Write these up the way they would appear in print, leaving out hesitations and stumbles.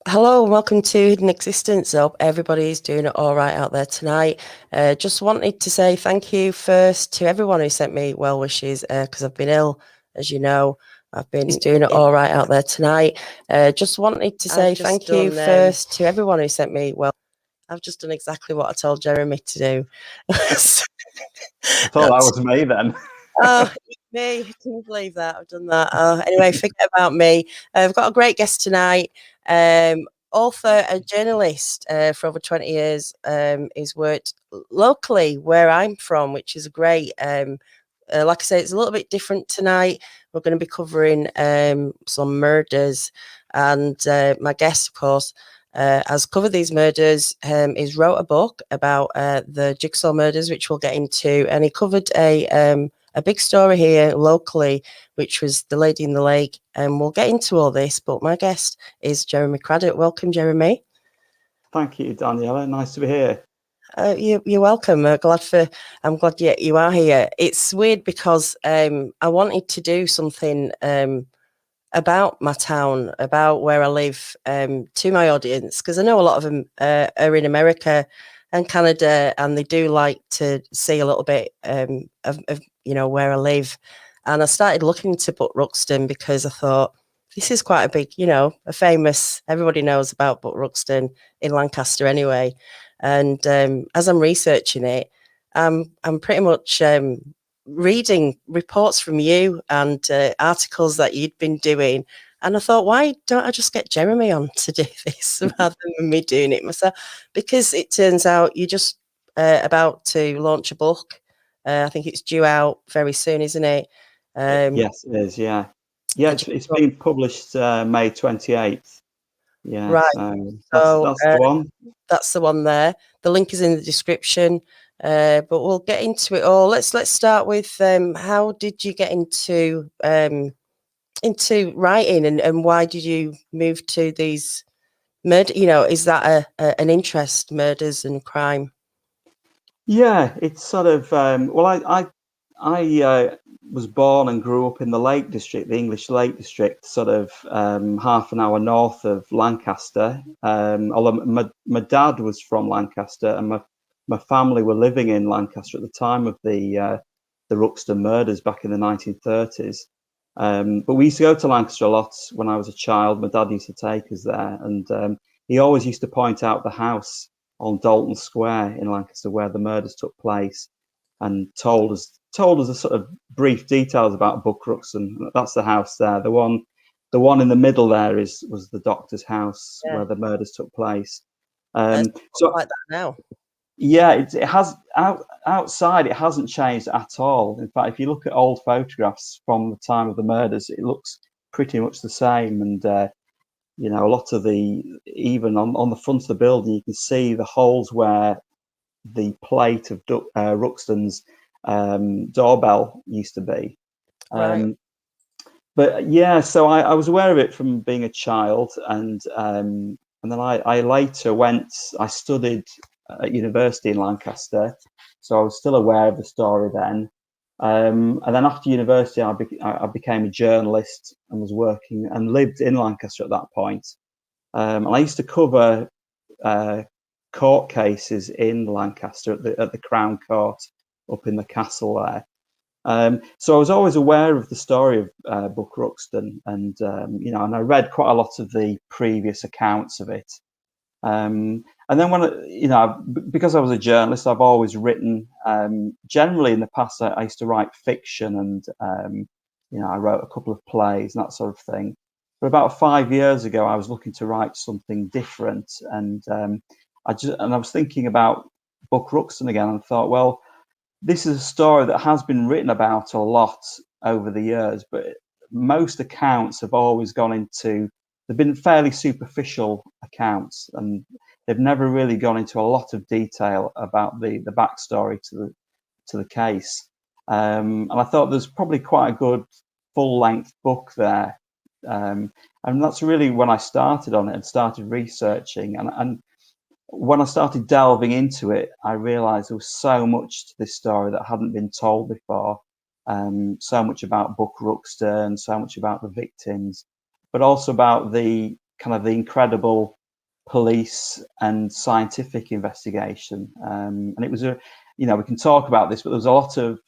Hello and welcome to Hidden Existence. Hope everybody's doing it all right out there tonight. Just wanted to say thank you first to everyone who sent me well wishes because I've been ill, as you know. I've been doing it all right out there tonight. Just wanted to say thank you first to everyone who sent me well. I've just done exactly what I told Jeremy to do. I thought that was me then. Oh, me. Can you believe that? I've done that. Anyway, forget about me. I've got a great guest tonight. Author and journalist for over 20 years. He's worked locally where I'm from, which is great. Like I say, it's a little bit different tonight. We're going to be covering some murders. And my guest, of course, has covered these murders. He's wrote a book about the Jigsaw murders, which we'll get into. And he covered a big story here locally, which was the lady in the lake. And we'll get into all this, but my guest is Jeremy Craddock. Welcome, Jeremy. Thank you, Daniela. Nice to be here. You're welcome. I'm glad you are here. It's weird because I wanted to do something about my town, about where I live, to my audience, because I know a lot of them are in America and Canada, and they do like to see a little bit of where I live. And I started looking into Butt Ruxton because I thought this is quite a big, a famous. Everybody knows about Butt Ruxton in Lancaster anyway. And as I'm researching it, I'm pretty much reading reports from you and articles that you'd been doing. And I thought, why don't I just get Jeremy on to do this rather than me doing it myself? Because it turns out you're just about to launch a book. I think it's due out very soon, isn't it? Yes, it is. Yeah, it's being published May 28th. Yeah, right. that's the one. That's the one there. The link is in the description. But we'll get into it all. Let's start with how did you get into writing, and why did you move to these murder? Is that an interest, murders and crime? Yeah, it's sort of I was born and grew up in the Lake District, the English Lake District, sort of half an hour north of Lancaster. Although my dad was from Lancaster, and my family were living in Lancaster at the time of the Ruxton murders back in the 1930s. But we used to go to Lancaster a lot when I was a child. My dad used to take us there, and he always used to point out the house on Dalton Square in Lancaster where the murders took place, and told us the sort of brief details about Buck Ruxton. That's the house there. The one in the middle there was the doctor's house where the murders took place. So like that now. Yeah, it has outside. It hasn't changed at all. In fact, if you look at old photographs from the time of the murders, it looks pretty much the same. And a lot of even on the front of the building, you can see the holes where the plate of Ruxton's doorbell used to be. Right. But yeah, so I was aware of it from being a child, and then I later I studied at university in Lancaster, so I was still aware of the story then. And then after university, I became a journalist and was working and lived in Lancaster at that point. And I used to cover court cases in Lancaster at the Crown Court up in the castle there. So I was always aware of the story of Buck Ruxton, and and I read quite a lot of the previous accounts of it. And then because I was a journalist, I've always written. Generally, in the past, I used to write fiction, and I wrote a couple of plays and that sort of thing. But about 5 years ago, I was looking to write something different, and I was thinking about Buck Ruxton again, and thought, well, this is a story that has been written about a lot over the years, but most accounts have always they've been fairly superficial accounts, and they've never really gone into a lot of detail about the backstory to the case. And I thought there's probably quite a good full-length book there. And that's really when I started on it and started researching. And when I started delving into it, I realized there was so much to this story that hadn't been told before. So much about Buck Ruxton, so much about the victims, but also about the incredible police and scientific investigation. And it was we can talk about this, but there was a lot of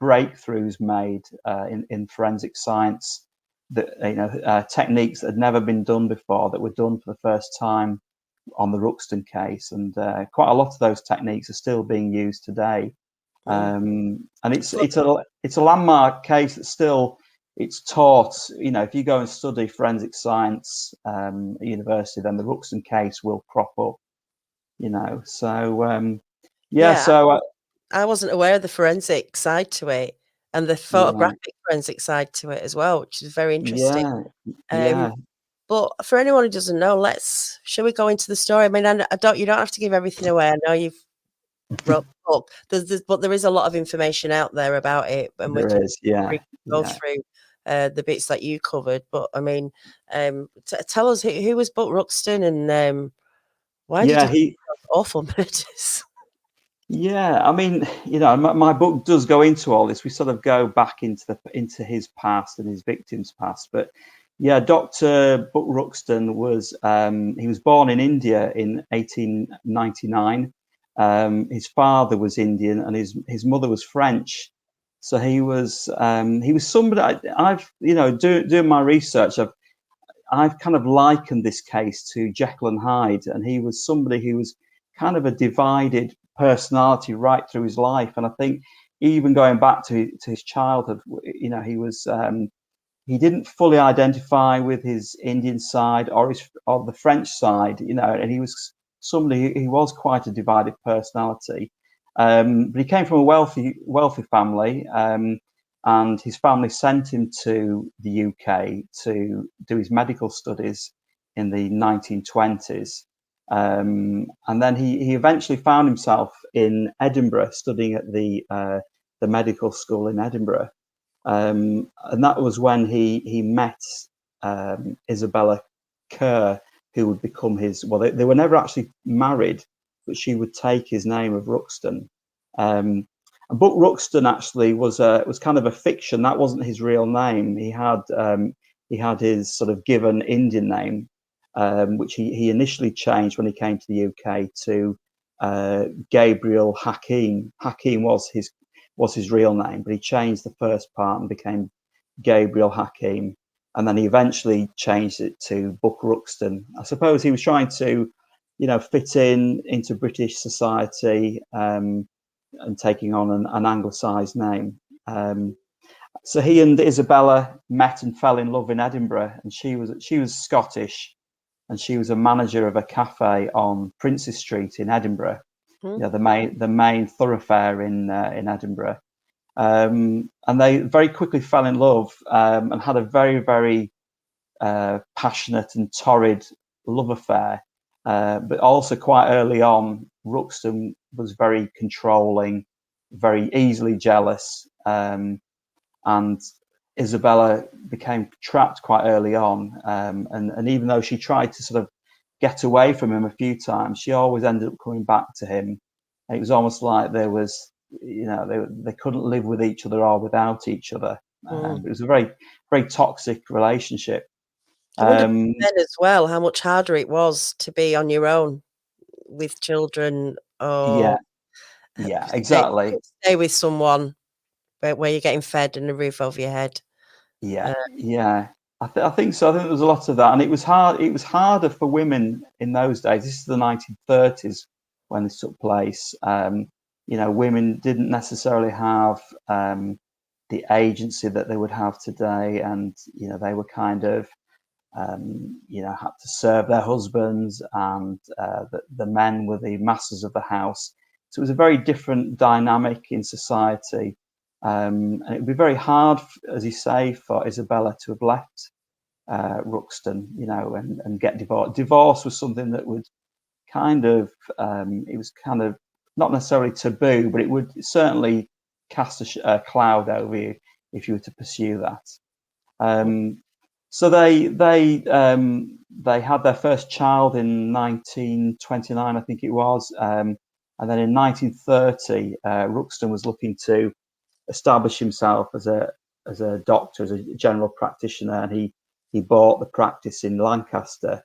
breakthroughs made in forensic science, that techniques that had never been done before, that were done for the first time on the Ruxton case, and quite a lot of those techniques are still being used today. And it's a landmark case that still it's taught. If you go and study forensic science at university, then the Ruxton case will crop up. So I wasn't aware of the forensic side to it and the photographic forensic side to it as well, which is very interesting. Yeah. But for anyone who doesn't know, shall we go into the story? I mean, you don't have to give everything away. I know you've wrote the book, but there is a lot of information out there about it, and we can go through the bits that you covered. But I mean, tell us who was Buck Ruxton, and why did he do those awful murders? Yeah, I mean, my book does go into all this. We sort of go back into his past and his victims' past. But yeah, Dr. Buck Ruxton he was born in India in 1899. His father was Indian and his mother was French. So he was somebody I've doing my research, I've kind of likened this case to Jekyll and Hyde, and he was somebody who was kind of a divided personality right through his life. And I think even going back to his childhood, he didn't fully identify with his Indian side or the French side, and he was somebody who was quite a divided personality. But he came from a wealthy family, and his family sent him to the UK to do his medical studies in the 1920s. And then he eventually found himself in Edinburgh studying at the medical school in Edinburgh. And that was when he met Isabella Kerr, who would become they were never actually married, but she would take his name of Ruxton. And Buck Ruxton actually was kind of a fiction. That wasn't his real name. He had his sort of given Indian name, which he initially changed when he came to the UK to Gabriel Hakim. Hakim was his real name, but he changed the first part and became Gabriel Hakim. And then he eventually changed it to Buck Ruxton. I suppose he was trying to, fit into British society, and taking on an anglicised name. So he and Isabella met and fell in love in Edinburgh, and she was Scottish, and she was a manager of a cafe on Princes Street in Edinburgh, the main thoroughfare in Edinburgh. And they very quickly fell in love, and had a very, very passionate and torrid love affair. But also quite early on, Ruxton was very controlling, very easily jealous, and Isabella became trapped quite early on. And even though she tried to sort of get away from him a few times, she always ended up coming back to him. And it was almost like there was, they couldn't live with each other or without each other. It was a very, very toxic relationship. I wonder then as well how much harder it was to be on your own with children, or exactly. Stay with someone where you're getting fed and a roof over your head. I think so. I think there was a lot of that, and it was hard. It was harder for women in those days. This is the 1930s when this took place. Women didn't necessarily have the agency that they would have today, and they were kind of had to serve their husbands, and the men were the masters of the house. So it was a very different dynamic in society. And it would be very hard, as you say, for Isabella to have left Ruxton, and get divorced. Divorce was something that would kind of, it was kind of not necessarily taboo, but it would certainly cast a cloud over you if you were to pursue that. So they had their first child in 1929, I think it was, and then in 1930, Ruxton was looking to establish himself as a doctor, as a general practitioner, and he bought the practice in Lancaster.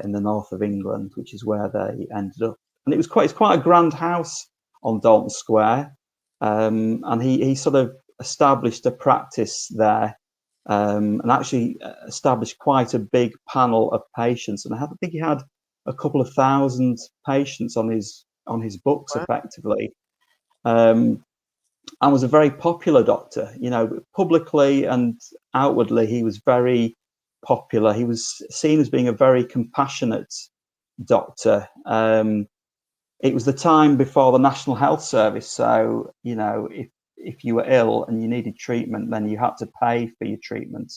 in the north of England, which is where they ended up. And it's quite a grand house on Dalton Square, and he sort of established a practice there, and actually established quite a big panel of patients. And I think he had a couple of thousand patients on his books, Wow. effectively, and was a very popular doctor. You know, publicly and outwardly, he was very popular. He was seen as being a very compassionate doctor. It was the time before the National Health Service, so you know, if you were ill and you needed treatment, then you had to pay for your treatment.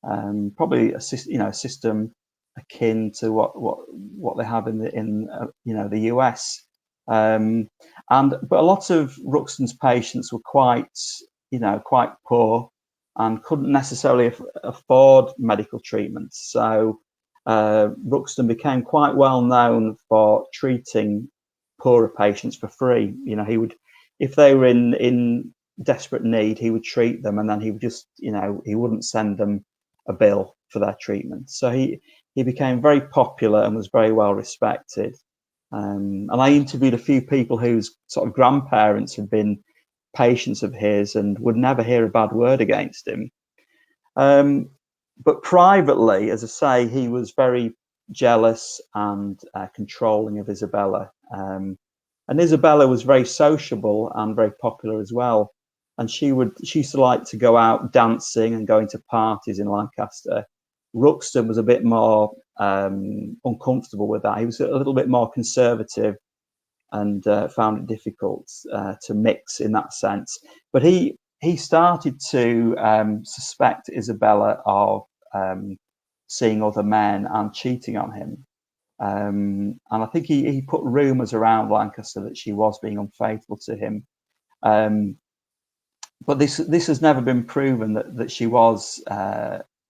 Probably a system akin to what they have in the US. But a lot of Ruxton's patients were quite poor and couldn't necessarily afford medical treatment. So Ruxton became quite well known for treating poorer patients for free. You know, he would, if they were in desperate need, he would treat them, and then he would just, he wouldn't send them a bill for their treatment. So he became very popular and was very well respected. And I interviewed a few people whose sort of grandparents had been patients of his and would never hear a bad word against him. But privately, as I say, he was very jealous and controlling of Isabella. And Isabella was very sociable and very popular as well. And she used to like to go out dancing and going to parties in Lancaster. Ruxton was a bit more uncomfortable with that. He was a little bit more conservative and found it difficult to mix in that sense. But he started to suspect Isabella of seeing other men and cheating on him. And I think he put rumours around Lancaster that she was being unfaithful to him. But this has never been proven that she was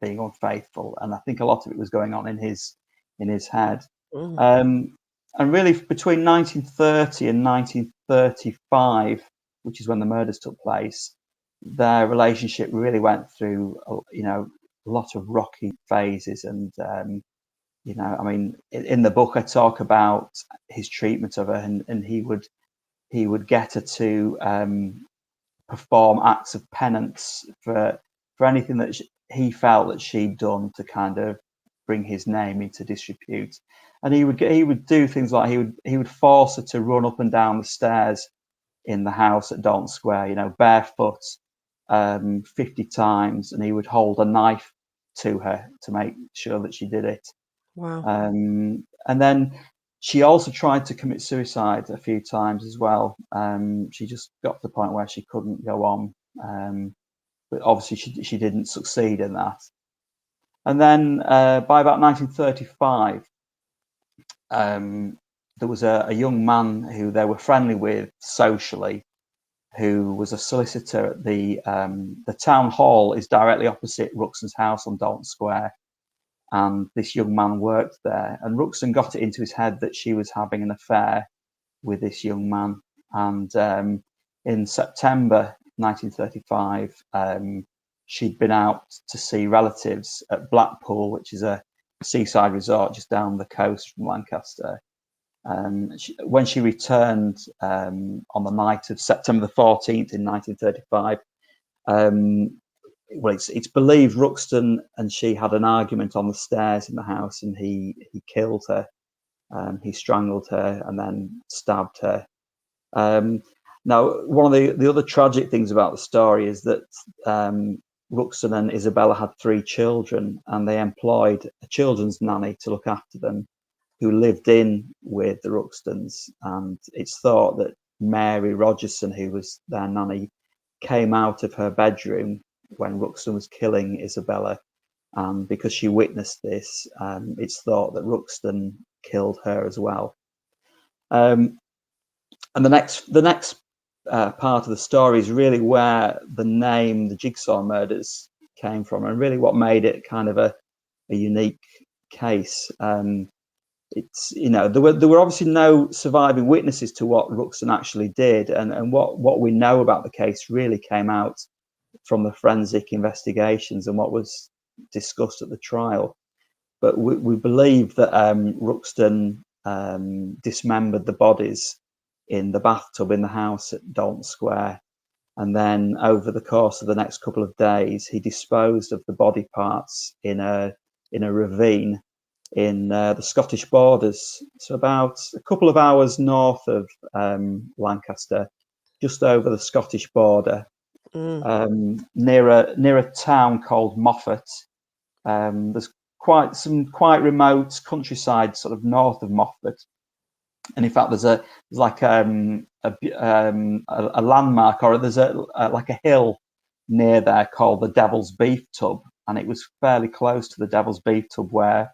being unfaithful, and I think a lot of it was going on in his head. And really, between 1930 and 1935, which is when the murders took place, their relationship really went through a lot of rocky phases. And I mean, in the book I talk about his treatment of her, and he would get her to perform acts of penance for anything that he felt that she'd done to kind of bring his name into disrepute. And he would do things like he would force her to run up and down the stairs in the house at Dalton Square, barefoot, 50 times, and he would hold a knife to her to make sure that she did it. Wow. And then she also tried to commit suicide a few times as well. She just got to the point where she couldn't go on, but obviously she didn't succeed in that. And then by about 1935, there was a young man who they were friendly with socially, who was a solicitor at the town hall is directly opposite Ruxton's house on Dalton Square. And this young man worked there, and Ruxton got it into his head that she was having an affair with this young man. And in September 1935, she'd been out to see relatives at Blackpool, which is a seaside resort just down the coast from Lancaster. When she returned on the night of September the 14th in 1935, well, it's believed Ruxton and she had an argument on the stairs in the house, and he killed her. He strangled her and then stabbed her. Now, one of the other tragic things about the story is that Ruxton and Isabella had 3 children, and they employed a children's nanny to look after them, who lived in with the Ruxtons. And it's thought that Mary Rogerson, who was their nanny, came out of her bedroom when Ruxton was killing Isabella, and because she witnessed this, it's thought that Ruxton killed her as well. And the next part of the story is really where the name the Jigsaw murders came from, and really what made it kind of a unique case. It's there were obviously no surviving witnesses to what Ruxton actually did, and what we know about the case really came out from the forensic investigations and what was discussed at the trial. But we believe that Ruxton dismembered the bodies in the bathtub in the house at Dalton Square. And then over the course of the next couple of days, he disposed of the body parts in a ravine in the Scottish borders. So about a couple of hours north of Lancaster, just over the Scottish border, near a town called Moffat. There's quite remote countryside sort of north of Moffat, and in fact there's like a landmark, or there's like a hill near there called the Devil's Beef Tub, and it was fairly close to the Devil's Beef Tub where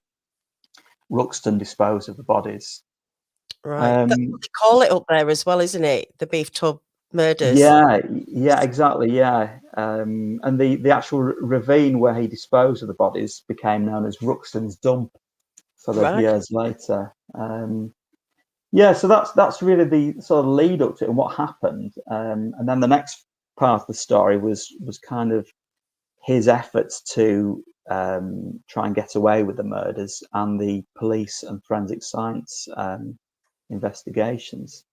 Ruxton disposed of the bodies. Right. That's what they call it up there as well, isn't it? The Beef Tub murders. Yeah, exactly. Yeah, and the actual ravine where he disposed of the bodies became known as Ruxton's Dump sort of years later. Yeah, so that's really the sort of lead up to it and what happened. And then the next part of the story was kind of his efforts to try and get away with the murders and the police and forensic science investigations.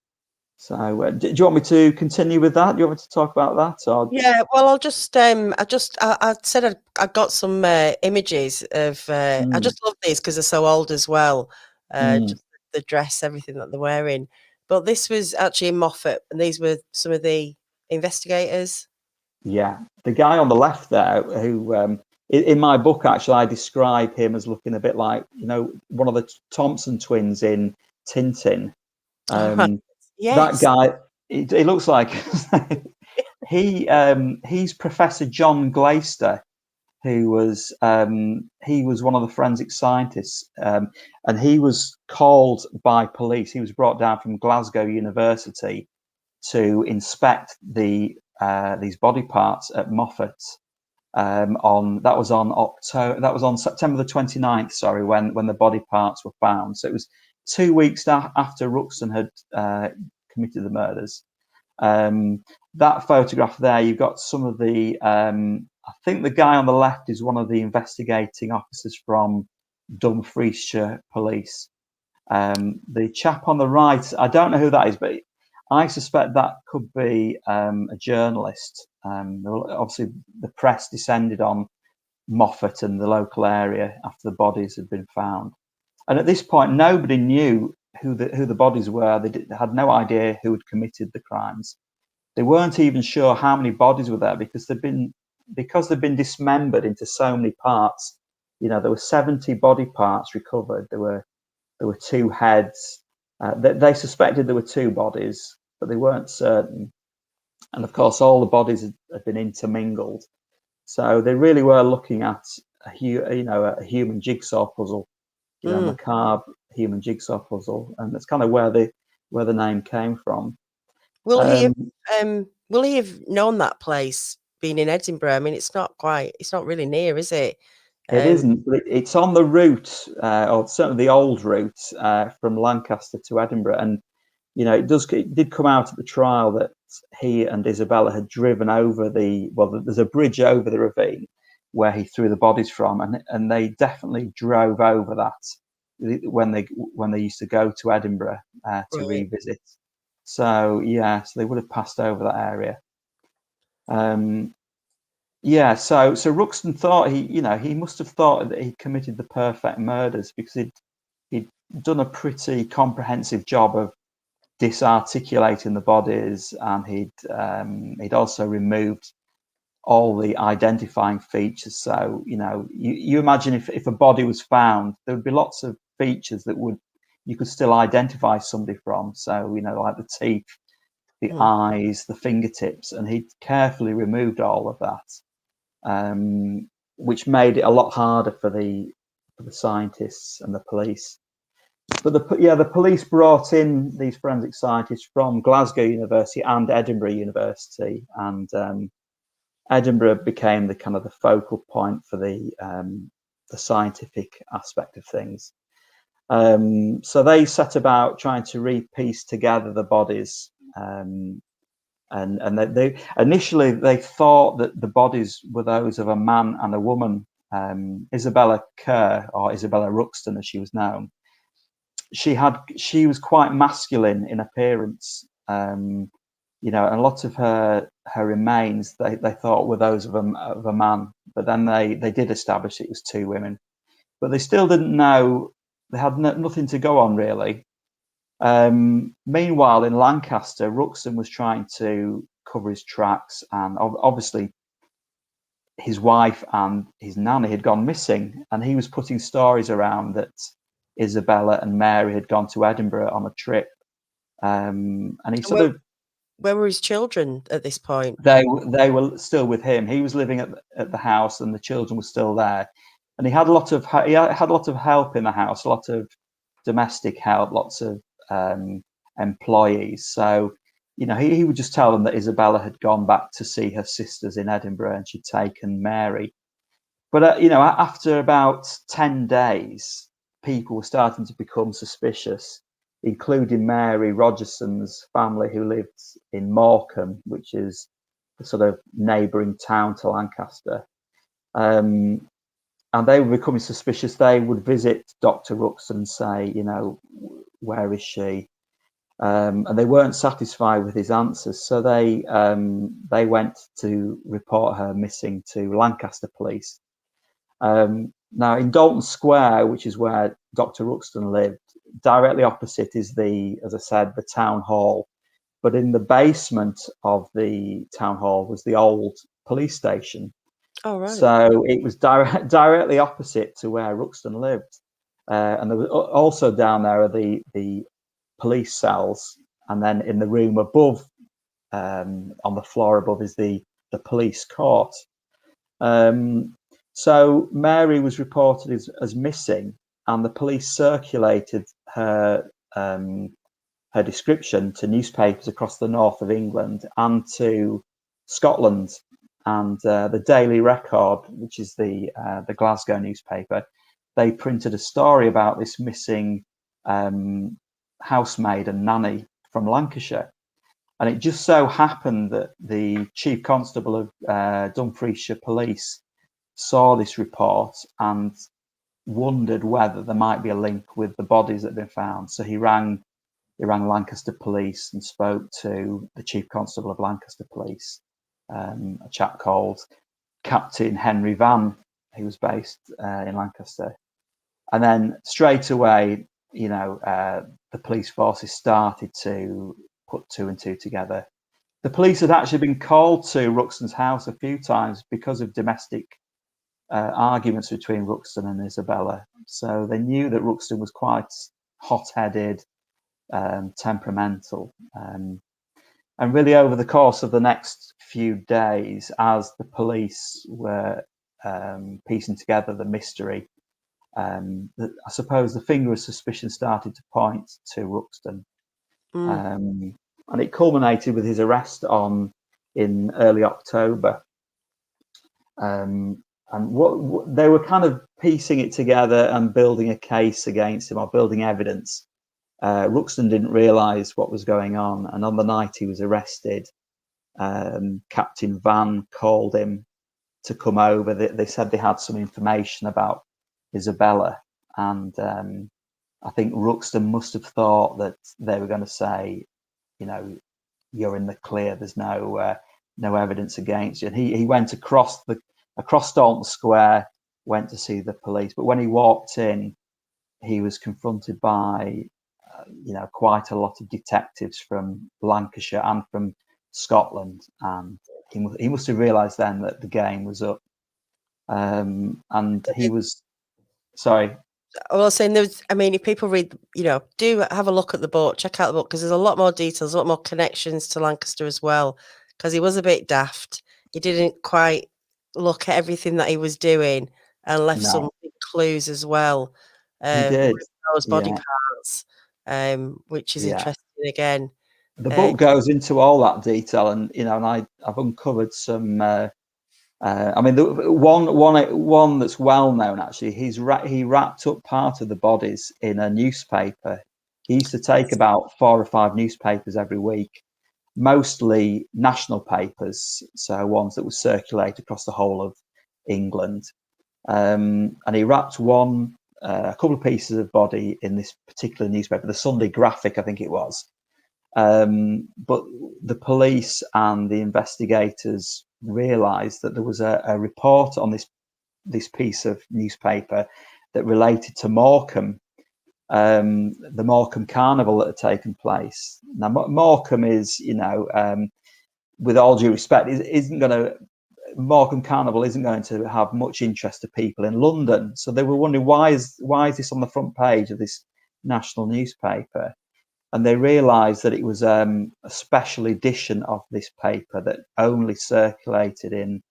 So, do you want me to continue with that? Do you want me to talk about that? Or... Yeah, well, I'll just, I said I got some images of, I just love these because they're so old as well. Just the dress, everything that they're wearing. But this was actually in Moffat, and these were some of the investigators. Yeah, the guy on the left there, who in my book actually I describe him as looking a bit like, you know, one of the Thompson twins in Tintin. Yes. That guy, he looks like he's Professor John Glaister, who was he was one of the forensic scientists, and he was called by police. He was brought down from Glasgow University to inspect these body parts at Moffat. That was on September the 29th, sorry, when the body parts were found. So it was 2 weeks after Ruxton had committed the murders. That photograph there, you've got some of the I think the guy on the left is one of the investigating officers from Dumfriesshire Police. The chap on the right, I don't know who that is, but I suspect that could be a journalist. Obviously, the press descended on Moffat and the local area after the bodies had been found. And at this point, nobody knew who the bodies were. They had no idea who had committed the crimes. They weren't even sure how many bodies were there because they'd been dismembered into so many parts. You know, there were 70 body parts recovered. There were 2 heads. They suspected there were 2 bodies, but they weren't certain. And of course, all the bodies had been intermingled. So they really were looking at a human jigsaw puzzle, macabre human jigsaw puzzle, and that's kind of where the name came from. Will he have known that place, being in Edinburgh? I mean, it's not really near, is it? It isn't, but it's on the route, or certainly the old route from Lancaster to Edinburgh. And, you know, it did come out at the trial that he and Isabella had driven over there's a bridge over the ravine where he threw the bodies from, and they definitely drove over that when they used to go to Edinburgh to revisit. So yeah, so they would have passed over that area. Yeah, so Ruxton thought he must have thought that he committed the perfect murders because he'd done a pretty comprehensive job of disarticulating the bodies, and he'd also removed all the identifying features. So, you know, you imagine if a body was found, there would be lots of features that you could still identify somebody from. So, you know, like the teeth, the eyes, the fingertips, and he carefully removed all of that, which made it a lot harder for the scientists and the police. But the police brought in these forensic scientists from Glasgow University and Edinburgh University, and Edinburgh became the kind of the focal point for the scientific aspect of things. So they set about trying to re-piece together the bodies, and they initially thought that the bodies were those of a man and a woman, Isabella Kerr, or Isabella Ruxton as she was known, she was quite masculine in appearance. You know, and a lot of her remains they thought were those of a man, but then they did establish it was two women, but they still didn't know. They had nothing to go on really. Meanwhile, in Lancaster, Ruxton was trying to cover his tracks, and obviously his wife and his nanny had gone missing, and he was putting stories around that Isabella and Mary had gone to Edinburgh on a trip. And he sort of, where were his children at this point? they were still with him. He was living at the house, and the children were still there. And he had a lot of help in the house, a lot of domestic help, lots of employees. So, you know, he would just tell them that Isabella had gone back to see her sisters in Edinburgh and she'd taken Mary. But, you know, after about 10 days, people were starting to become suspicious, including Mary Rogerson's family, who lived in Morecambe, which is the sort of neighbouring town to Lancaster. And they were becoming suspicious. They would visit Dr. Ruxton and say, you know, where is she? And they weren't satisfied with his answers, so they went to report her missing to Lancaster Police. Now, in Dalton Square, which is where Dr. Ruxton lived, directly opposite is as I said, the town hall. But in the basement of the town hall was the old police station. Oh, right. So it was directly opposite to where Ruxton lived. And there was also down there are the police cells, and then in the room above, on the floor above, is the police court. So Mary was reported as missing, and the police circulated her description to newspapers across the north of England and to Scotland. And the Daily Record, which is the Glasgow newspaper, they printed a story about this missing housemaid and nanny from Lancashire. And it just so happened that the Chief Constable of Dumfriesshire Police saw this report and wondered whether there might be a link with the bodies that had been found. So he rang Lancaster Police and spoke to the Chief Constable of Lancaster Police, a chap called Captain Henry Van, who was based in Lancaster. And then straight away, you know, the police forces started to put two and two together. The police had actually been called to Ruxton's house a few times because of domestic arguments between Ruxton and Isabella. So they knew that Ruxton was quite hot-headed, temperamental. And really over the course of the next few days, as the police were piecing together the mystery, I suppose the finger of suspicion started to point to Ruxton. And it culminated with his arrest in early October. And what they were kind of piecing it together and building a case against him, or building evidence. Ruxton didn't realise what was going on, and on the night he was arrested, Captain Van called him to come over. They said they had some information about Isabella, and I think Ruxton must have thought that they were going to say, you know, you're in the clear. There's no evidence against you. And he went across Dalton Square, went to see the police. But when he walked in, he was confronted by, you know, quite a lot of detectives from Lancashire and from Scotland, and he must have realised then that the game was up. And he was, sorry. Well, I was saying I mean, if people read, you know, do have a look at the book, check out the book, because there's a lot more details, a lot more connections to Lancaster as well, because he was a bit daft. He didn't quite look at everything that he was doing and left some big clues as well. He did. Those body parts, which is interesting again. The book goes into all that detail, and you know, and I've uncovered some. I mean, the one that's well known actually. He wrapped up part of the bodies in a newspaper. He used to take about 4 or 5 newspapers every week, mostly national papers, so ones that would circulate across the whole of England. and he wrapped a couple of pieces of body in this particular newspaper, the Sunday Graphic, I think it was. But the police and the investigators realised that there was a report on this piece of newspaper that related to Morecambe, the Morecambe Carnival that had taken place. Now, Morecambe is, with all due respect, Morecambe Carnival isn't going to have much interest to people in London. So they were wondering, why is this on the front page of this national newspaper? And they realised that it was a special edition of this paper that only circulated in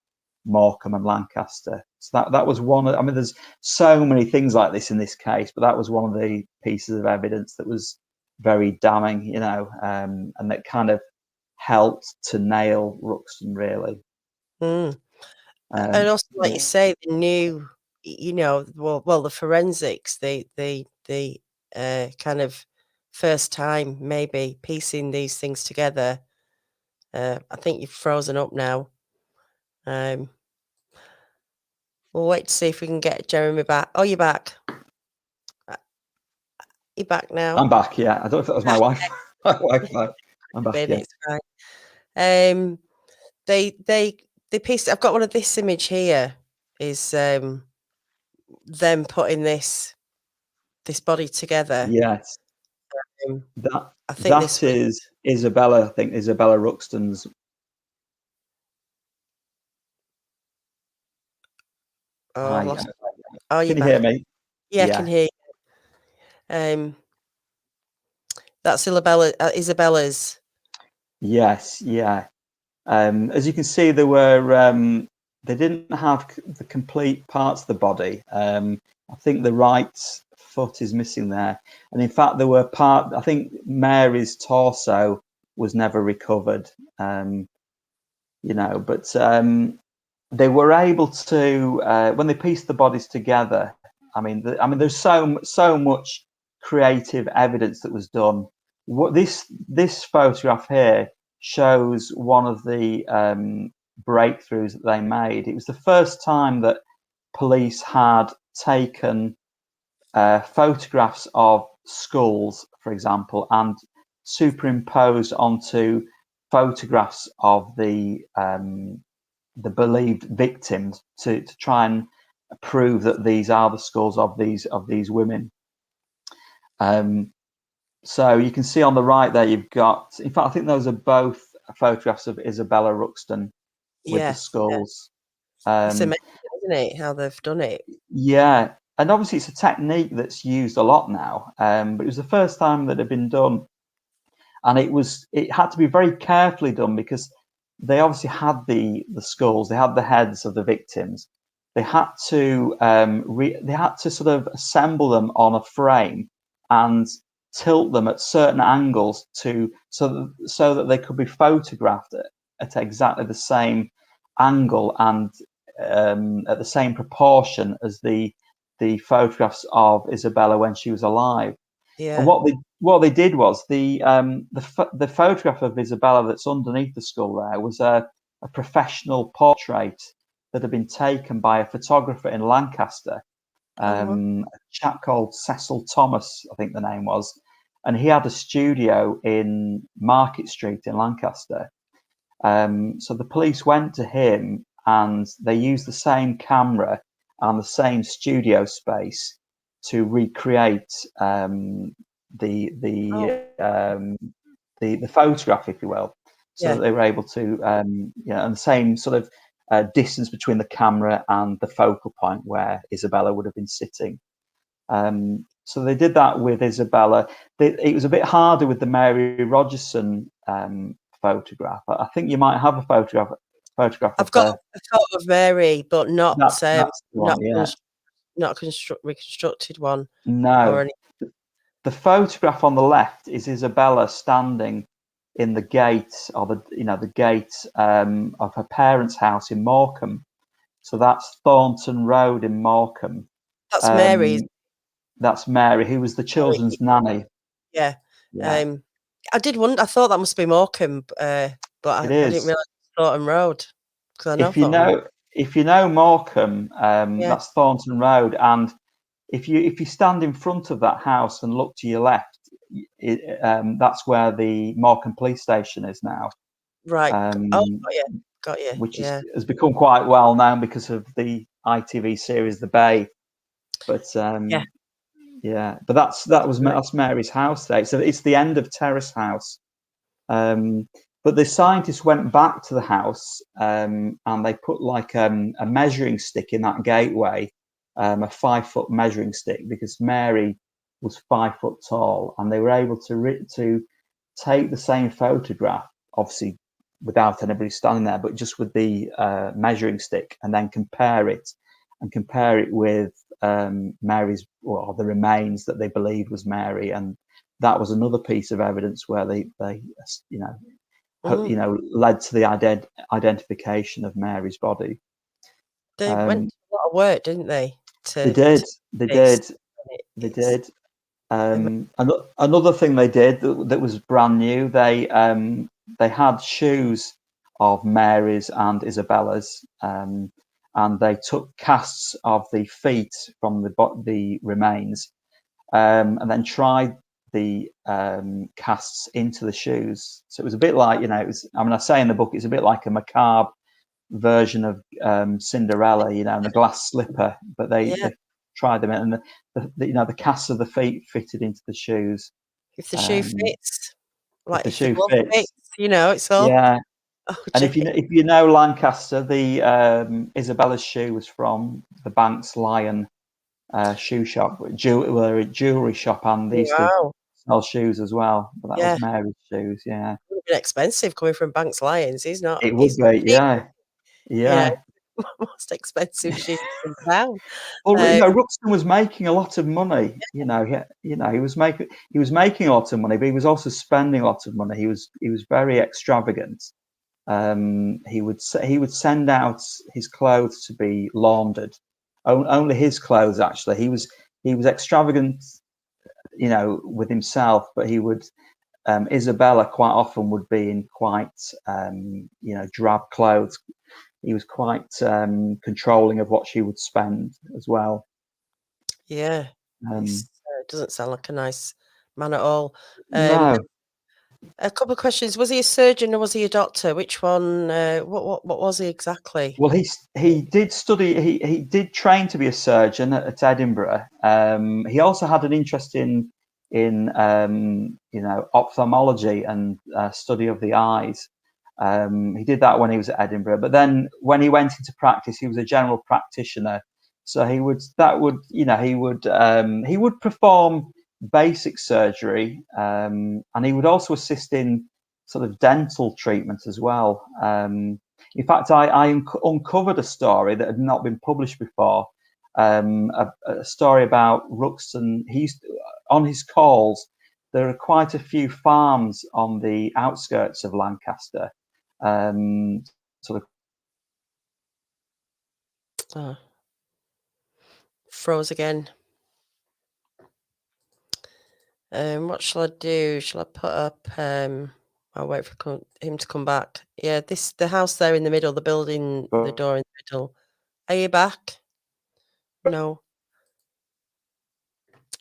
Morecambe and Lancaster. So that was one. I mean, there's so many things like this in this case, but that was one of the pieces of evidence that was very damning, and that kind of helped to nail Ruxton, really. And also, like you say, the new, well, the forensics, the kind of first time maybe piecing these things together. I think you've frozen up now. We'll wait to see if we can get Jeremy back. Oh, you're back. You're back now. I'm back. Yeah, I don't know if that was my wife. My Wi-Fi. I'm back. Yeah. It's fine. They pieced. I've got one of this image here. Is them putting this body together? Yes. I think this is Isabella. I think Isabella Ruxton's. Oh, can you hear me? Yeah, I can hear you. That's Isabella's. Yes, yeah. As you can see, there were they didn't have the complete parts of the body. I think the right foot is missing there, and in fact, there were I think Mary's torso was never recovered. But they were able to when they pieced the bodies together. I mean, there's so much creative evidence that was done. What this photograph here shows one of the breakthroughs that they made. It was the first time that police had taken photographs of skulls, for example, and superimposed onto photographs of the believed victims to try and prove that these are the skulls of these women. So you can see on the right there, you've got, in fact, I think those are both photographs of Isabella Ruxton with the skulls. Yeah. It's amazing, isn't it, how they've done it? Yeah, and obviously it's a technique that's used a lot now, but it was the first time that it had been done, and it had to be very carefully done because they obviously had the skulls, they had the heads of the victims. They had to sort of assemble them on a frame and tilt them at certain angles so that they could be photographed at exactly the same angle and at the same proportion as the photographs of Isabella when she was alive. Yeah. And what they did was the photograph of Isabella that's underneath the skull there was a professional portrait that had been taken by a photographer in Lancaster, a chap called Cecil Thomas, I think the name was, and he had a studio in Market Street in Lancaster. So the police went to him and they used the same camera and the same studio space to recreate the photograph, if you will, so that they were able to, and the same sort of distance between the camera and the focal point where Isabella would have been sitting. So they did that with Isabella. It was a bit harder with the Mary Rogerson photograph. I think you might have a photograph. I've got a photo of Mary, but not reconstructed one. No, the photograph on the left is Isabella standing in the gate, or the gate of her parents' house in Morecambe. So that's Thornton Road in Morecambe. That's Mary. That's Mary, who was the children's nanny. Yeah. I did wonder. I thought that must be Morecambe, but I didn't realise it was Thornton Road. if you know Morecambe, Yeah. that's Thornton Road, and if you stand in front of that house and look to your left, that's where the Morecambe police station is now. Right. Oh, got you. Which Yeah. has become quite well known because of the ITV series The Bay. But but that's Mary's house there. So it's the end of Terrace House. But the scientists went back to the house and they put like a measuring stick in that gateway, a 5-foot measuring stick, because Mary was 5 foot tall, and they were able to take the same photograph, obviously without anybody standing there, but just with the measuring stick, and then compare it with Mary's, or the remains that they believed was Mary. And that was another piece of evidence where they led to the identification of Mary's body. They went to a lot of work, didn't they? They did. It's Another thing they did that was brand new. They had shoes of Mary's and Isabella's, and they took casts of the feet from the remains, and then tried the casts into the shoes. So it was a bit like, I say in the book, it's a bit like a macabre version of Cinderella, and the glass slipper, but they tried them in, and the casts of the feet fitted into the shoes. If the shoe fits, like if the shoe fits, it's all. Yeah. Oh, and if you know Lancaster, the Isabella's shoe was from the Banks Lion shoe shop, jewelry shop, and they used to sell shoes as well. But that was Mary's shoes. Yeah, it would have been expensive coming from Banks Lions. He's not. It would be. Yeah. Most expensive shoes in town. Well, Ruxton was making a lot of money. He was making a lot of money, but he was also spending a lot of money. He was very extravagant. He would send out his clothes to be laundered. Only his clothes, actually. He was extravagant, with himself, but he would. Isabella quite often would be in quite, drab clothes. He was quite controlling of what she would spend as well. Yeah, it doesn't sound like a nice man at all. No. A couple of questions. Was he a surgeon or was he a doctor? Which one? What was he exactly? Well, he did study. He did train to be a surgeon at Edinburgh. He also had an interest in ophthalmology and study of the eyes. He did that when he was at Edinburgh, but then when he went into practice, he was a general practitioner. So he would perform basic surgery, and he would also assist in sort of dental treatment as well. In fact, I uncovered a story that had not been published before. A story about Ruxton. On his calls, there are quite a few farms on the outskirts of Lancaster. Froze again. What shall I do? Shall I put up? I'll wait for him to come back. Yeah, the house there in the middle, the building, the door in the middle. Are you back? No.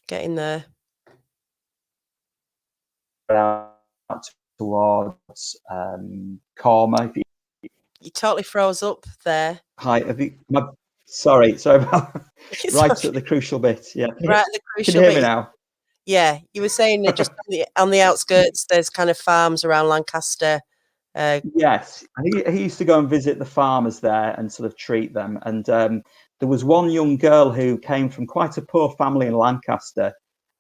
Get in there. Towards Corma. You totally froze up there. Hi, sorry about right at the crucial bit. Yeah, right at the crucial bit. Can you hear me bit. now? Yeah, you were saying that just on the outskirts, there's kind of farms around Lancaster. Yes, he used to go and visit the farmers there and sort of treat them. And there was one young girl who came from quite a poor family in Lancaster,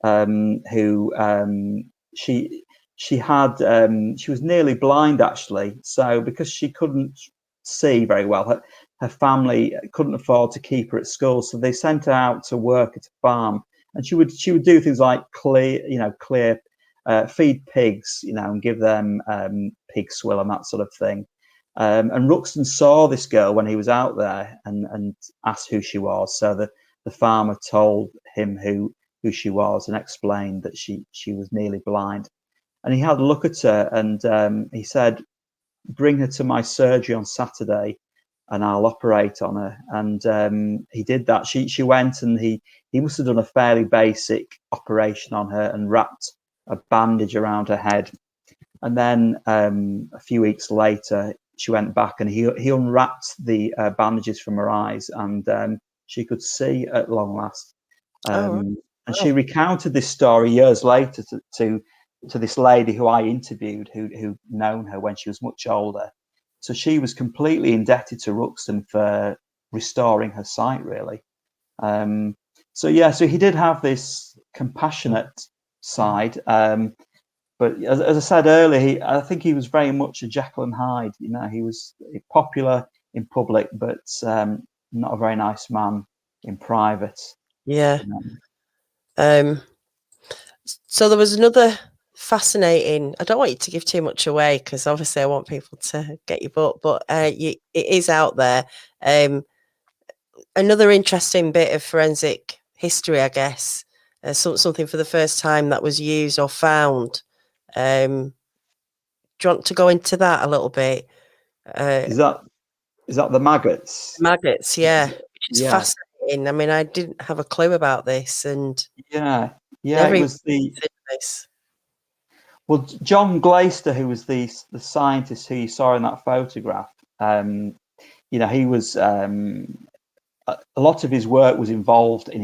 who she was nearly blind, actually. So because she couldn't see very well, her family couldn't afford to keep her at school, so they sent her out to work at a farm. And she would do things like feed pigs, and give them pig swill and that sort of thing. And Ruxton saw this girl when he was out there and asked who she was. So the farmer told him who she was and explained that she was nearly blind. And he had a look at her and he said, "Bring her to my surgery on Saturday, and I'll operate on her. And he did that. She went, and he must have done a fairly basic operation on her and wrapped a bandage around her head. And then a few weeks later, she went back, and he unwrapped the bandages from her eyes, and she could see at long last. And she recounted this story years later to this lady who I interviewed, who'd known her when she was much older. So she was completely indebted to Ruxton for restoring her sight, really. So he did have this compassionate side. But as I said earlier, I think he was very much a Jekyll and Hyde. You know, he was popular in public, but not a very nice man in private. Yeah. You know. So there was another fascinating. I don't want you to give too much away, because obviously I want people to get your book, but it is out there. Another interesting bit of forensic history, I guess. Something for the first time that was used or found. Do you want to go into that a little bit? Is that the maggots? Maggots, yeah, which is Yeah, fascinating. I mean, I didn't have a clue about this, and yeah. never It was this. well, John Glaister, who was the scientist who you saw in that photograph. You know, he was a lot of his work was involved in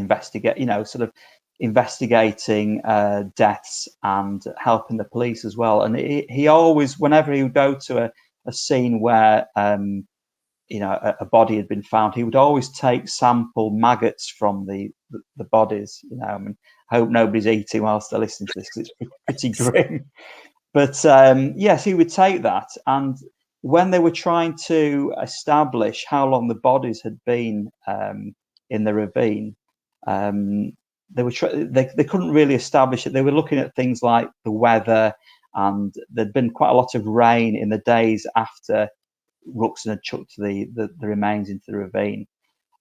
investigating deaths and helping the police as well. And he always, whenever he would go to a scene where a body had been found, he would always take sample maggots from the bodies. You know, I mean, I hope nobody's eating whilst they're listening to this, because it's pretty grim. But yes, he would take that, and when they were trying to establish how long the bodies had been in the ravine, they couldn't really establish it. They were looking at things like the weather, and there'd been quite a lot of rain in the days after Ruxton had chucked the remains into the ravine,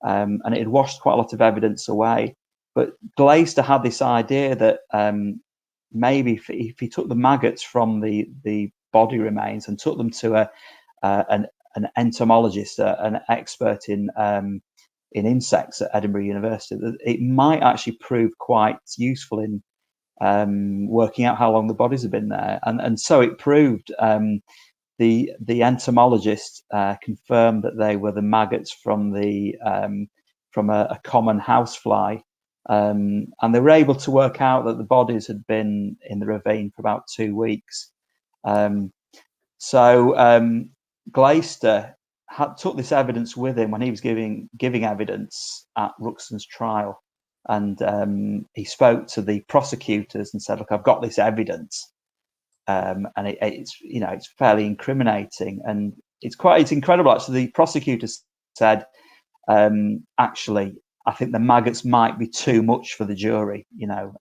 and it had washed quite a lot of evidence away. But Glaister had this idea that maybe if he took the maggots from the body remains and took them to an entomologist, an expert in insects at Edinburgh University, that it might actually prove quite useful in working out how long the bodies have been there. And so it proved. The entomologist confirmed that they were the maggots from a common housefly. And they were able to work out that the bodies had been in the ravine for about 2 weeks. So Glaister took this evidence with him when he was giving evidence at Ruxton's trial, and he spoke to the prosecutors and said, "Look, I've got this evidence, and it's fairly incriminating, and it's incredible." Actually, the prosecutors said, "Actually, I think the maggots might be too much for the jury. You know,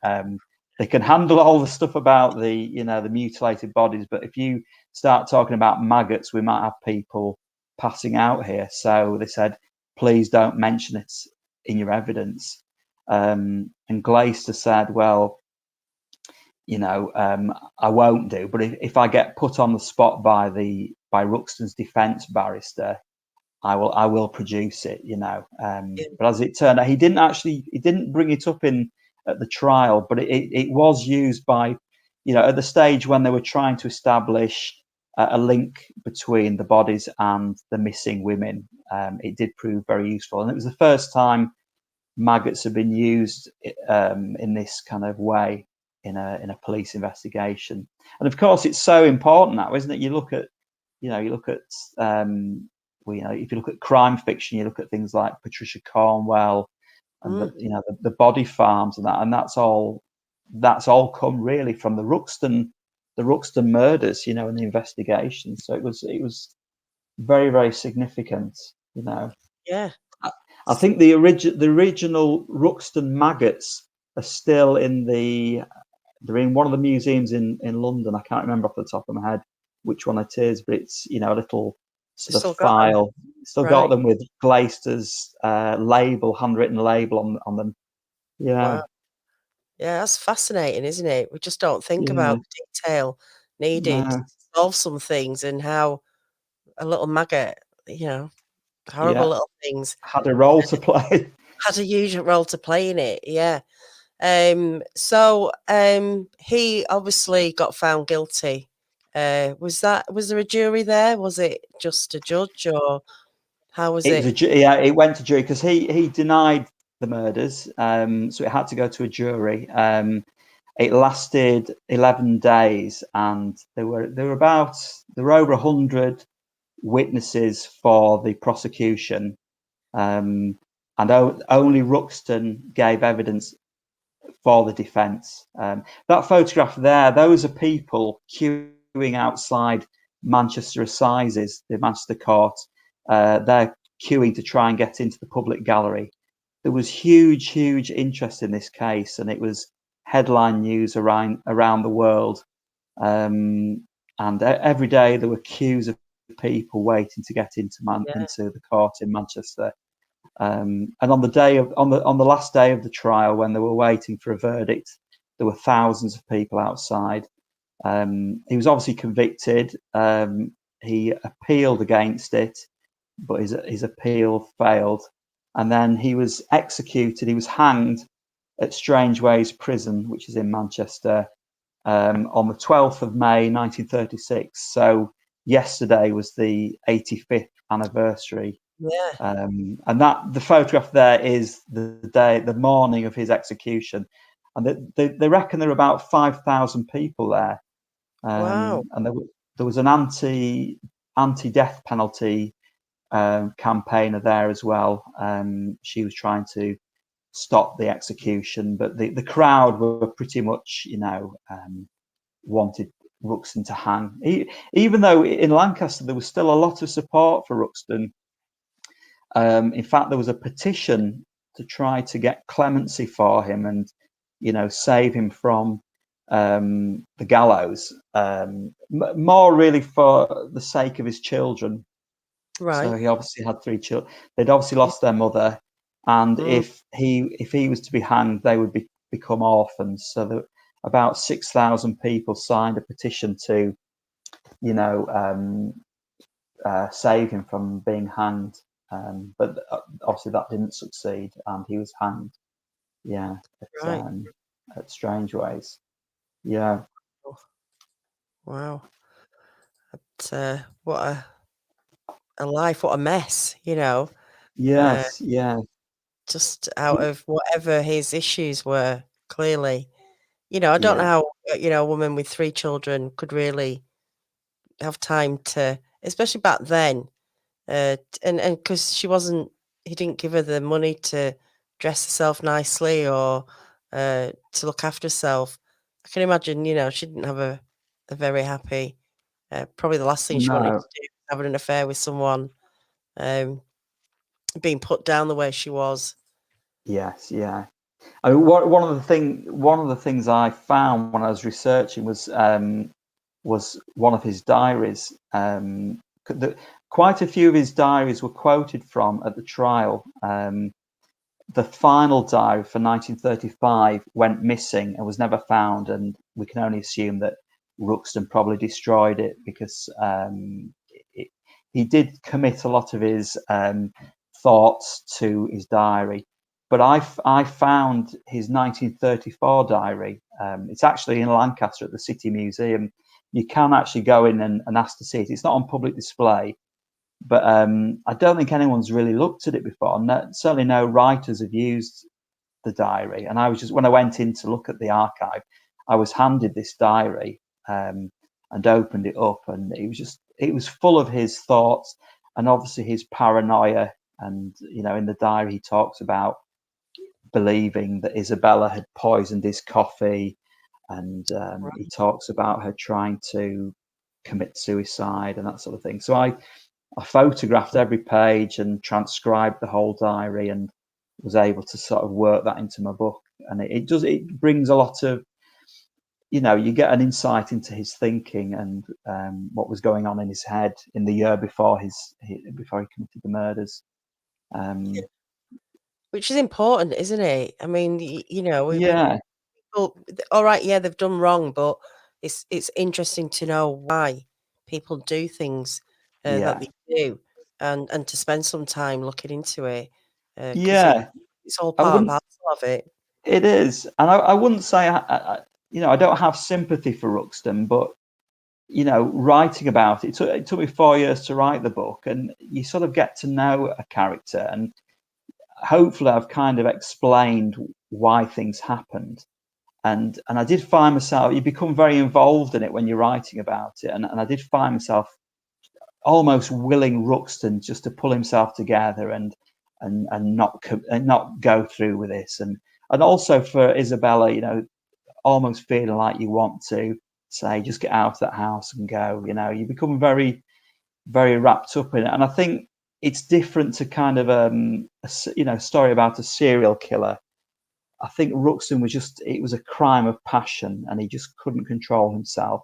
they can handle all the stuff about the mutilated bodies, but if you start talking about maggots, we might have people passing out here." So they said, "Please don't mention it in your evidence." And Glaister said, "Well, I won't do, but if I get put on the spot by Ruxton's defence barrister, I will produce it." But as it turned out, he didn't bring it up at the trial, but it was used by, at the stage when they were trying to establish a link between the bodies and the missing women. It did prove very useful, and it was the first time maggots have been used in this kind of way in a police investigation. And of course, it's so important now, isn't it? You look at if you look at crime fiction, you look at things like Patricia Cornwell and the body farms and that, and that's all come really from the Ruxton murders, and the investigation. So it was very, very significant. Yeah. I think the original Ruxton maggots are still they're in one of the museums in London. I can't remember off the top of my head which one it is, but it's a little sort of file. Still got them with Glaister's handwritten label on them. Yeah. Wow. Yeah, that's fascinating, isn't it? We just don't think about the detail needed to solve some things, and how a little maggot, horrible little things. Had a role to play. Had a huge role to play in it, yeah. So he obviously got found guilty. Was there a jury there? Was it just a judge, or how was it? It went to jury because he denied the murders, so it had to go to a jury. It lasted 11 days, and there were over 100 witnesses for the prosecution, and only Ruxton gave evidence for the defence. That photograph there, those are people queuing outside Manchester Assizes, the Manchester Court. They're queuing to try and get into the public gallery. There was huge interest in this case, and it was headline news around the world. And every day there were queues of people waiting to get into the court in Manchester. And on the last day of the trial, when they were waiting for a verdict, there were thousands of people outside. He was obviously convicted. He appealed against it, but his appeal failed. And then he was executed. He was hanged at Strangeways Prison, which is in Manchester, on the 12th of May, 1936. So yesterday was the 85th anniversary. Yeah. And the photograph there is the morning of his execution, and they reckon there are about 5,000 people there. Wow. And there was an anti-death penalty campaigner there as well. She was trying to stop the execution, but the crowd were pretty much, wanted Ruxton to hang. Even though in Lancaster there was still a lot of support for Ruxton. In fact, there was a petition to try to get clemency for him and, save him from the gallows, more really for the sake of his children. Right. So he obviously had 3 children. They'd obviously lost their mother, and if he was to be hanged, they would become orphans. So about 6,000 people signed a petition to, save him from being hanged. But obviously that didn't succeed, and he was hanged. Yeah, at Strangeways. Yeah. Wow. But, what a life! What a mess! Yes. Yeah. Just out of whatever his issues were. Clearly, I don't know how a woman with 3 children could really have time to, especially back then. And because he didn't give her the money to dress herself nicely or to look after herself. I can imagine, she didn't have a very happy. Probably the last thing she wanted to No. do was having an affair with someone, being put down the way she was. Yes. Yeah. I mean, one of the things I found when I was researching was one of his diaries. Quite a few of his diaries were quoted from at the trial. The final diary for 1935 went missing and was never found, and we can only assume that Ruxton probably destroyed it because he did commit a lot of his thoughts to his diary. But I found his 1934 diary. It's actually in Lancaster at the City Museum. You can actually go in and ask to see it. It's not on public display, but I don't think anyone's really looked at it before. Certainly no writers have used the diary. And when I went in to look at the archive, I was handed this diary and opened it up, and it was full of his thoughts and obviously his paranoia. And in the diary he talks about believing that Isabella had poisoned his coffee, and he talks about her trying to commit suicide and that sort of thing. So I photographed every page and transcribed the whole diary, and was able to sort of work that into my book. And it brings a lot of, you get an insight into his thinking and what was going on in his head in the year before he committed the murders. Which is important, isn't it? I mean, Yeah. people, all right, yeah, they've done wrong, but it's interesting to know why people do things that they do, and to spend some time looking into it, because Yeah, it's all I part and wouldn't. parcel of it. It is, and I wouldn't say I don't have sympathy for Ruxton, but writing about it, it took me 4 years to write the book, and you sort of get to know a character, and hopefully I've kind of explained why things happened. And I did find myself, you become very involved in it when you're writing about it. And I did find myself almost willing Ruxton just to pull himself together and not go through with this. And also for Isabella, almost feeling like you want to say, just get out of that house and go. You become very, very wrapped up in it. And I think it's different to kind of story about a serial killer. I think Ruxton it was a crime of passion, and he just couldn't control himself.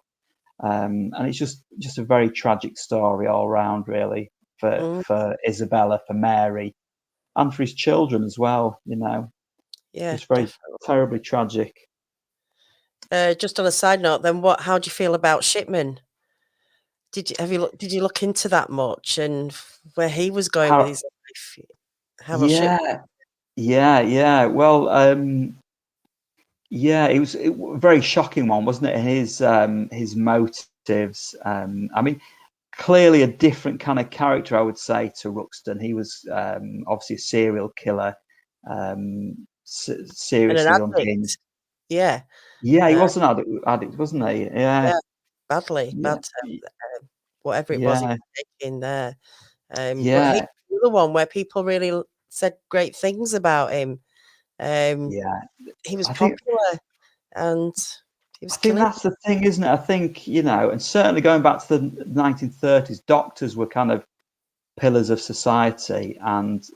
And it's just a very tragic story all around, really, Mm, for Isabella, for Mary, and for his children as well. yeah, Just very definitely. terribly tragic. Just on a side note, then, how do you feel about Shipman? Did you look into that much, and where he was going with How, his life? Harold Shipman. yeah, yeah. Well, yeah, it was a very shocking one, wasn't it? His motives. I mean, clearly a different kind of character, I would say, to Ruxton. He was obviously a serial killer, And an seriously unhinged. addict. Yeah. Yeah, he Uh, was an addict, wasn't he? Yeah, yeah, badly, yeah, bad, whatever it was he yeah, was taking there. But he yeah, was the other one where people really said great things about him. Um, yeah. he was I think popular and he I was think killing. that's the thing, isn't it? I think and certainly going back to the 1930s, doctors were kind of pillars of society and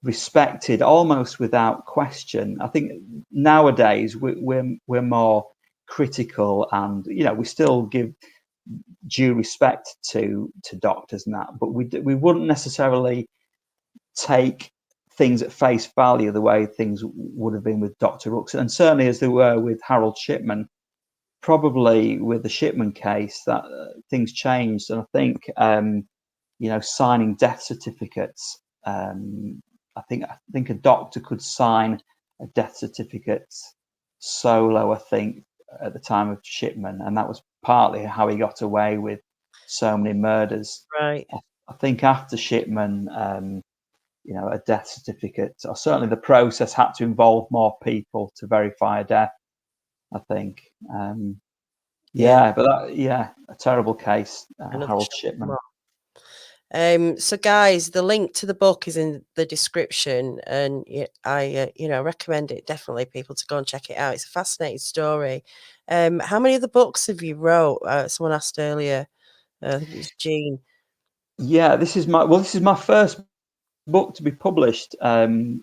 respected almost without question. I think nowadays we're more critical, and we still give due respect to doctors and that, but we wouldn't necessarily take things at face value the way things would have been with Dr. Ruxton, and certainly as they were with Harold Shipman. Probably with the Shipman case, that things changed, and I think signing death certificates. I think a doctor could sign a death certificate solo. I think at the time of Shipman, and that was partly how he got away with so many murders. Right. I think after Shipman, a death certificate, or certainly the process, had to involve more people to verify a death. I think. Yeah. Yeah, but a terrible case, Another Harold shocking Shipman. one. So guys, the link to the book is in the description, and I recommend it definitely, people to go and check it out. It's a fascinating story. How many of the books have you wrote? Someone asked earlier. I think it was Jean. Yeah, this is my first book to be published. I've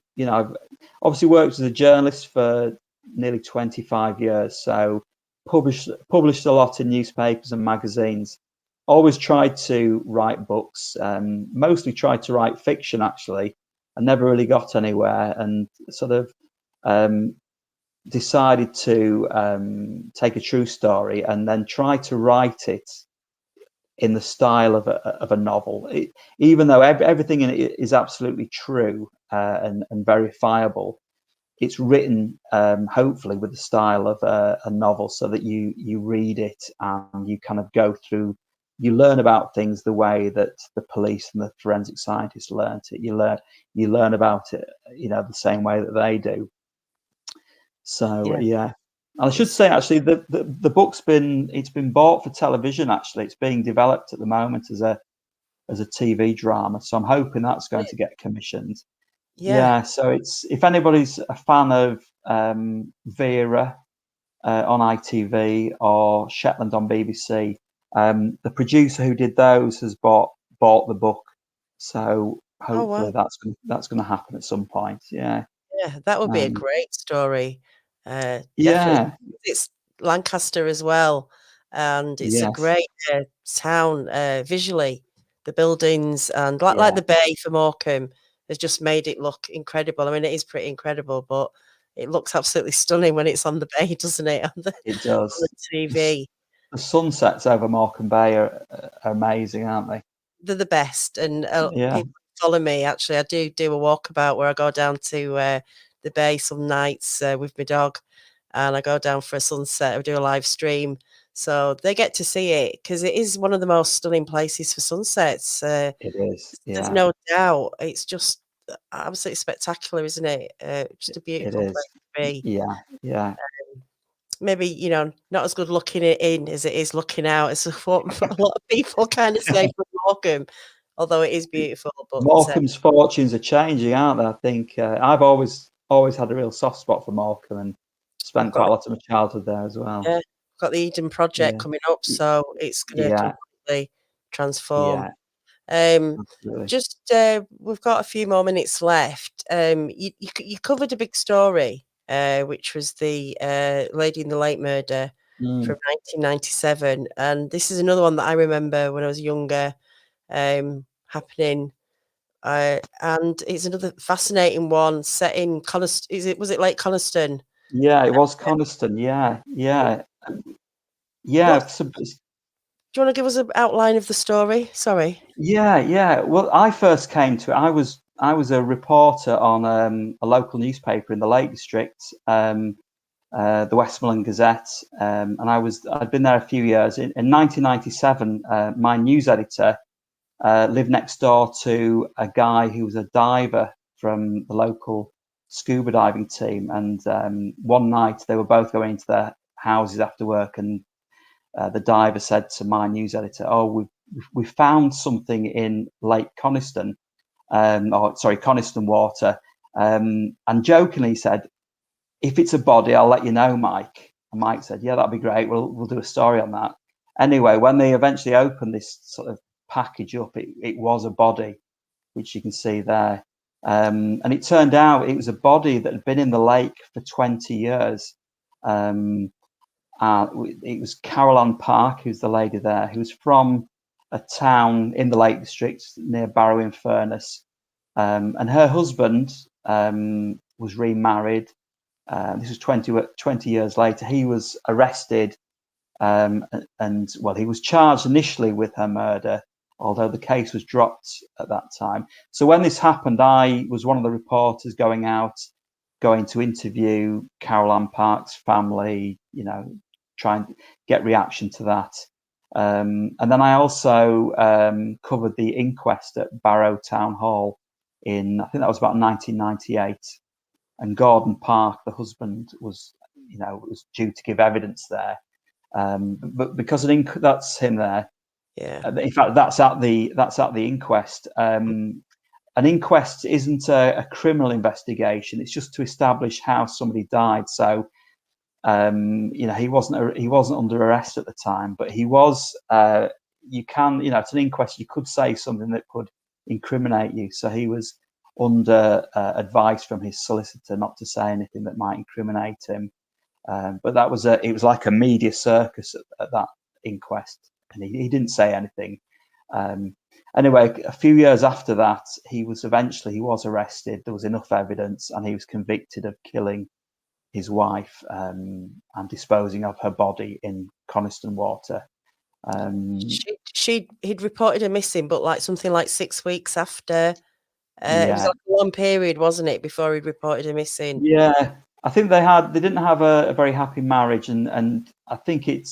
obviously worked as a journalist for nearly 25 years, so published a lot in newspapers and magazines. Always tried to write books, mostly tried to write fiction, actually. I never really got anywhere, and sort of decided to take a true story and then try to write it in the style of a novel, even though everything in it is absolutely true and verifiable. It's written hopefully with the style of a novel, so that you read it and you kind of go through. You learn about things the way that the police and the forensic scientists learnt it. You learn about it, the same way that they do. So Yeah, yeah, and I should it's say actually the book's been bought for television. Actually, it's being developed at the moment as a TV drama. So I'm hoping that's going to get commissioned. yeah. Yeah. So it's, if anybody's a fan of Vera on ITV or Shetland on BBC, the producer who did those has bought the book. So Oh wow. hopefully that's going to happen at some point. Yeah. Yeah, that would be a Um, great story. Definitely. yeah. It's Lancaster as well, and it's a Yes. great town visually. The buildings and like Yeah. the bay for Morecambe has just made it look incredible. I mean, it is pretty incredible, but it looks absolutely stunning when it's on the bay, doesn't it? It On the does. The TV. sunsets over Morecambe Bay are amazing, aren't they? they're the best, and Yeah, people follow me. Actually, I do a walkabout where I go down to the bay some nights with my dog, and I go down for a sunset. I do a live stream, so they get to see it because it is one of the most stunning places for sunsets. it is. There's Yeah, no doubt. It's just absolutely spectacular, isn't it? Just a it beautiful is. place to be. Yeah, yeah. Maybe, not as good looking it in as it is looking out. It's what a lot of people kind of say from Morecambe, although it is beautiful. But Morecambe's fortunes are changing, aren't they? I think I've always had a real soft spot for Morecambe and we've spent quite got a lot of my childhood there as well. yeah, got the Eden project Yeah, coming up, so it's going to yeah, completely transform. yeah, Um, absolutely. just we've got a few more minutes left. You covered a big story, which was the Lady in the Lake murder Mm. from 1997, and this is another one that I remember when I was younger, happening. And it's another fascinating one set in Coniston. Was it Lake Coniston? Yeah, it was Coniston. Yeah, yeah, What yeah. do you want to give us an outline of the story? Sorry. Yeah, yeah. Well, I first came to it. I was a reporter on a local newspaper in the Lake District, the Westmoreland Gazette, and I'd been there a few years. In 1997, my news editor lived next door to a guy who was a diver from the local scuba diving team. And one night they were both going into their houses after work, and the diver said to my news editor, "Oh, we found something in Lake Coniston, or sorry, Coniston water." And jokingly said, "If it's a body, I'll let you know, Mike." And Mike said, "Yeah, that'd be great. We'll do a story on that." Anyway, when they eventually opened this sort of package up, it was a body, which you can see there. And it turned out it was a body that had been in the lake for 20 years. Um, it was Carol Ann Park, who's the lady there, who was from a town in the Lake District near Barrow-in-Furness. And her husband was remarried. This was 20 years later. He was arrested, and he was charged initially with her murder, although the case was dropped at that time. So when this happened, I was one of the reporters going to interview Carol Ann Park's family, try and get reaction to that. And then I also covered the inquest at Barrow Town Hall I think that was about 1998. And Gordon Park, the husband, was due to give evidence there. But because that's him there. Yeah. In fact, that's at the inquest. An inquest isn't a criminal investigation; it's just to establish how somebody died. So, he wasn't under arrest at the time, but he was. You can, it's an inquest. You could say something that could incriminate you. So he was under advice from his solicitor not to say anything that might incriminate him. But it was like a media circus at that inquest, and he didn't say anything. Anyway, a few years after that, he was arrested. There was enough evidence, and he was convicted of killing his wife and disposing of her body in Coniston Water. He'd reported her missing, but like something like 6 weeks after. It was Yeah, like a long period, wasn't it, before he'd reported her missing? yeah. I think they didn't have a very happy marriage, and I think it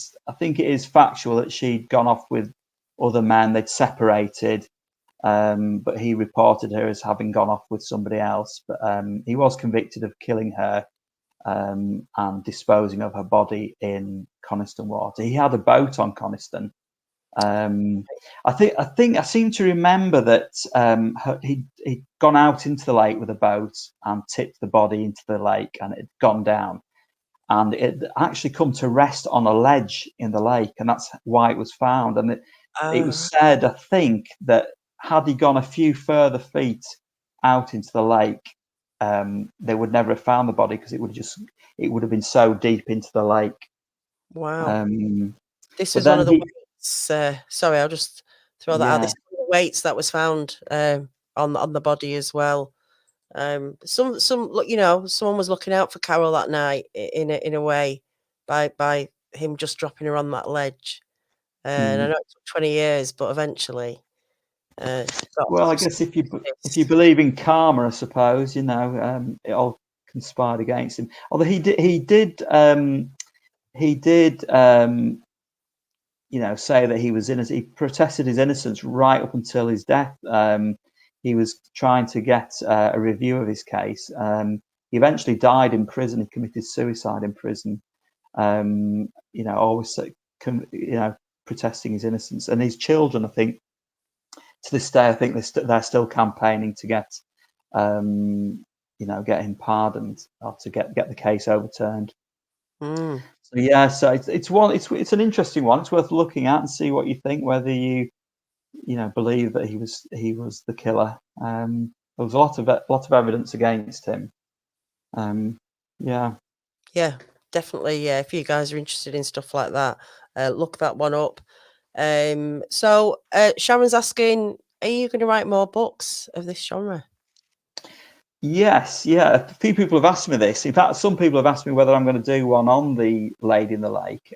is factual that she'd gone off with other men. They'd separated, but he reported her as having gone off with somebody else. But he was convicted of killing her and disposing of her body in Coniston Water. He had a boat on Coniston. I seem to remember that he'd gone out into the lake with a boat and tipped the body into the lake, and it had gone down, and it actually come to rest on a ledge in the lake, and that's why it was found. And it was said, I think, that had he gone a few further feet out into the lake, they would never have found the body because it would have been so deep into the lake. Wow. Um, This but was one then of the weights. Sorry, I'll just throw that out. This yeah, is one of the weights that was found on the body as well. Someone was looking out for Carol that night in a way by him just dropping her on that ledge. And I mm, know it took 20 years, but eventually. Well, I guess if you believe in karma, I suppose, you know, it all conspired against him. Although he did you know, say that he was innocent. He protested his innocence right up until his death. He was trying to get a review of his case. He eventually died in prison. He committed suicide in prison. You know, always you know, protesting his innocence. And his children, I think, to this day, I think they're still campaigning to get, you know, get him pardoned or to get the case overturned. Mm. So yeah, so it's an interesting one. It's worth looking at and see what you think. Whether you know, believe that he was the killer. There was a lot of evidence against him. Yeah. Yeah, definitely. Yeah, if you guys are interested in stuff like that, look that one up. So Sharon's asking, are you going to write more books of this genre? Yes, yeah. A few people have asked me this. In fact, some people have asked me whether I'm going to do one on the Lady in the Lake.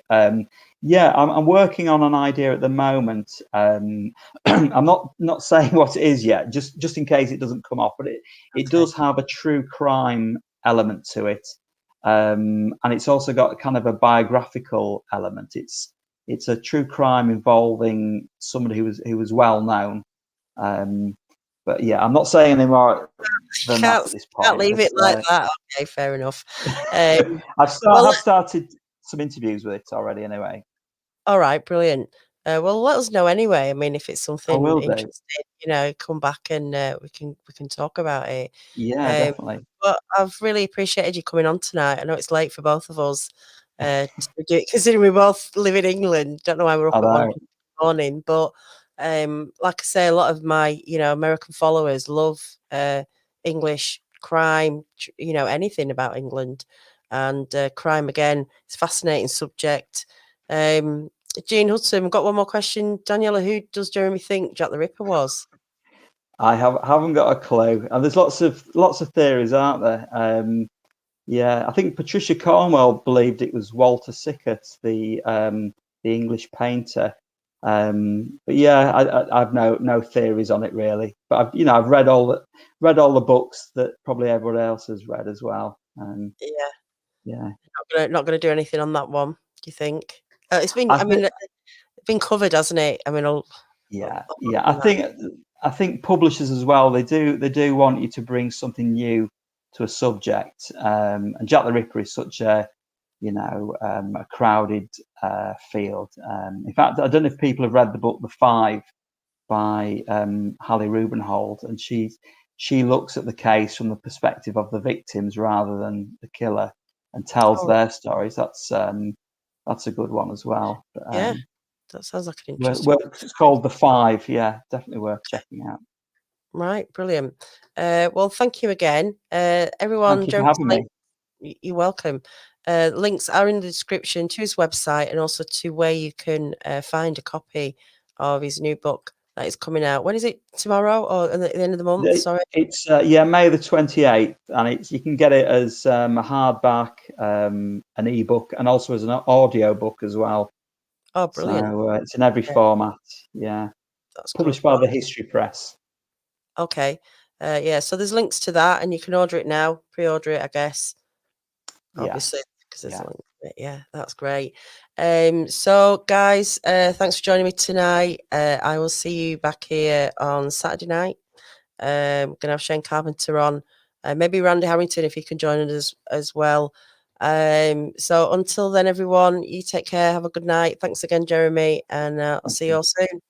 Yeah, I'm working on an idea at the moment. I'm not saying what it is yet, just in case it doesn't come off. But it does have a true crime element to it, and it's also got kind of a biographical element. It's a true crime involving somebody who was well known. But yeah, I'm not saying any more than that at this point. Can't leave it like that. Okay, fair enough. I have started some interviews with it already anyway. All right, brilliant. Well, let us know anyway. I mean, if it's something interesting, you know, come back and we can talk about it. Yeah, definitely. But I've really appreciated you coming on tonight. I know it's late for both of us, to do it, considering we both live in England. Don't know why we're up at 1 in the morning, but like I say, a lot of my, you know, American followers love English crime, you know, anything about England, and crime again. It's a fascinating subject. Jean Hudson, we've got one more question. Daniela, who does Jeremy think Jack the Ripper was? I haven't got a clue, and there's lots of theories, aren't there? Yeah, I think Patricia Cornwell believed it was Walter Sickert, the English painter. But yeah, I've no theories on it really. But I've read all the books that probably everyone else has read as well. Yeah. Not gonna do anything on that one. Do you think? It's been. It's been covered, hasn't it? I mean, yeah. I think publishers as well. They do want you to bring something new to a subject. And Jack the Ripper is such a a crowded field. In fact, I don't know if people have read the book The Five by Hallie Rubenhold, and she looks at the case from the perspective of the victims rather than the killer, and tells their stories. That's a good one as well. But, yeah, that sounds like an interesting. It's called The Five. Yeah, definitely worth checking out. Right, brilliant. Well, thank you again, everyone. Thank you for having me. You're welcome. Links are in the description to his website and also to where you can find a copy of his new book that is coming out. When is it? Tomorrow or at the end of the month? Sorry. It's May the 28th, and you can get it as a hardback, an ebook, and also as an audio book as well. Oh, brilliant! So it's in every format. Yeah, that's published by the History Press. Okay. Yeah, so there's links to that, and you can order it now. Pre-order it, I guess. Obviously, because there's a link to it. Yeah, that's great. So guys, thanks for joining me tonight. I will see you back here on Saturday night. Gonna have Shane Carpenter on, maybe Randy Harrington if he can join us as well. So until then, everyone, you take care. Have a good night. Thanks again, Jeremy, and I'll see you all soon.